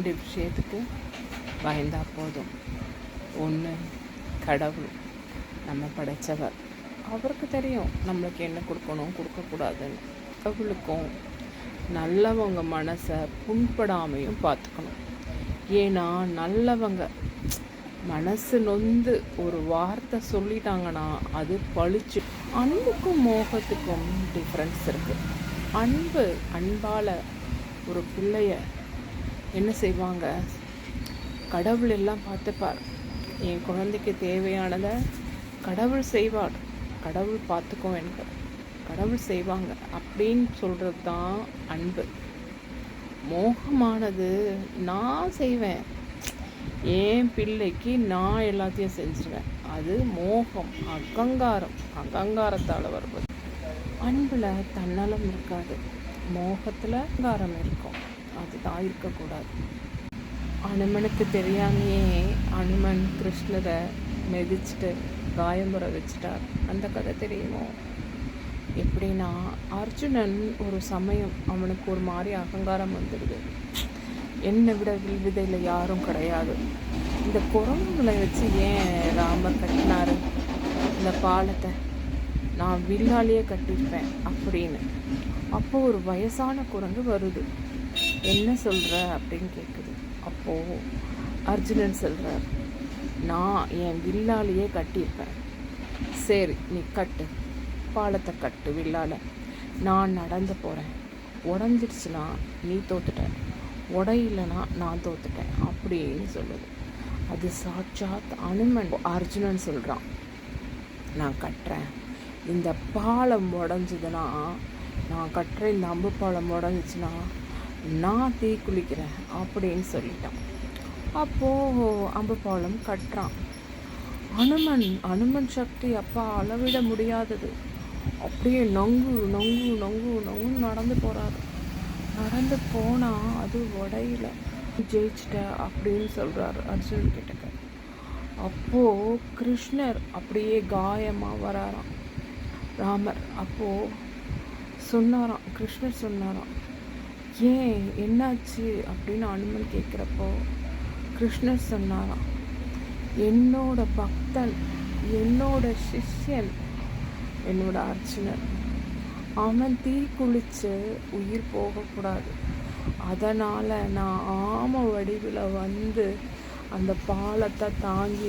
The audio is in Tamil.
ரெண்டு விஷயத்துக்கு பயந்தா போதும். ஒன்று, கடவுள் நம்ம படைத்தவர், அவருக்கு தெரியும் நம்மளுக்கு என்ன கொடுக்கணும் கொடுக்கக்கூடாதுன்னு. கடவுளுக்கும் நல்லவங்க மனசை புண்படாமையும் பார்த்துக்கணும். ஏன்னா நல்லவங்க மனசு நொந்து ஒரு வார்த்தை சொல்லிட்டாங்கன்னா அது பழிச்சு. அன்புக்கும் மோகத்துக்கும் டிஃப்ரென்ஸ் இருக்குது. அன்பால் ஒரு பிள்ளைய என்ன செய்வாங்க, கடவுள் எல்லாம் பார்த்துப்பார், என் குழந்தைக்கு தேவையானதை கடவுள் செய்வார், கடவுள் பார்த்துக்கோ, எனக்கு கடவுள் செய்வாங்க அப்படின்னு சொல்கிறது தான் அன்பு. மோகமானது நான் செய்வேன், என் பிள்ளைக்கு நான் எல்லாத்தையும் செஞ்சுருவேன், அது மோகம், அகங்காரத்தால் வருவது. அன்பில் தன்னலம் இருக்காது, மோகத்தில் அகங்காரம் இருக்கும், அதுதான் இருக்கக்கூடாது. அனுமனுக்கு தெரியாமையே அனுமன் கிருஷ்ணரை மிதிச்சுட்டு காயம்புற வச்சுட்டார். அந்த கதை தெரியுமோ? எப்படின்னா, அர்ஜுனன் ஒரு சமயம் அவனுக்கு ஒரு மாதிரி அகங்காரம் வந்துடுது. என்னை விட வில்விதையில் யாரும் கிடையாது, இந்த குரங்குகளை வச்சு ஏன் ராமர் கட்டினாரு இந்த பாலத்தை, நான் வில்லாலேயே கட்டியிருப்பேன் அப்படின்னு. அப்போ ஒரு வயசான குரங்கு வருது, என்ன சொல்கிற அப்படின்னு கேட்குது. அப்போது அர்ஜுனன் சொல்கிறார், நான் என் வில்லாலேயே கட்டியிருப்பேன். சரி, நீ கட்டு, பாலத்தை கட்டு வில்லால், நான் நடந்து போகிறேன், உடஞ்சிடுச்சுன்னா நீ தோத்துட்ட, உடையிலனா நான் தோத்துட்டேன் அப்படின்னு சொல்லுது. அது சாட்சாத் அனுமன். அர்ஜுனன் சொல்கிறான், நான் கட்டுறேன், இந்த பாலம் உடஞ்சிதுன்னா, நான் கட்டுற இந்த அம்பு பாலம் உடஞ்சிச்சுன்னா நான் தீ குளிக்கிறேன் அப்படின்னு சொல்லிட்டான். அப்போது அம்பு பாலம் கட்டுறான். அனுமன் சக்தி அப்பா அளவிட முடியாதது. அப்படியே நொங்கு நடந்து போகிறாரு. நடந்து போனால் அது உடையில. ஜெயிச்சிட்ட அப்படின்னு சொல்கிறாரு அர்ஜுனன் கிட்டக்க. அப்போது கிருஷ்ணர் அப்படியே காயமாக வராராம் ராமர். அப்போது சொன்னாராம், கிருஷ்ணர் சொன்னாராம், ஏன் என்னாச்சு அப்படின்னு அனுமன் கேட்குறப்போ கிருஷ்ணர் சொன்னாராம், என்னோட பக்தன், என்னோட சிஷ்யன், என்னோட அர்ஜுனன், அவன் தீ குளித்து உயிர் போகக்கூடாது, அதனால் நான் ஆம வடிவில் வந்து அந்த பாலத்தை தாங்கி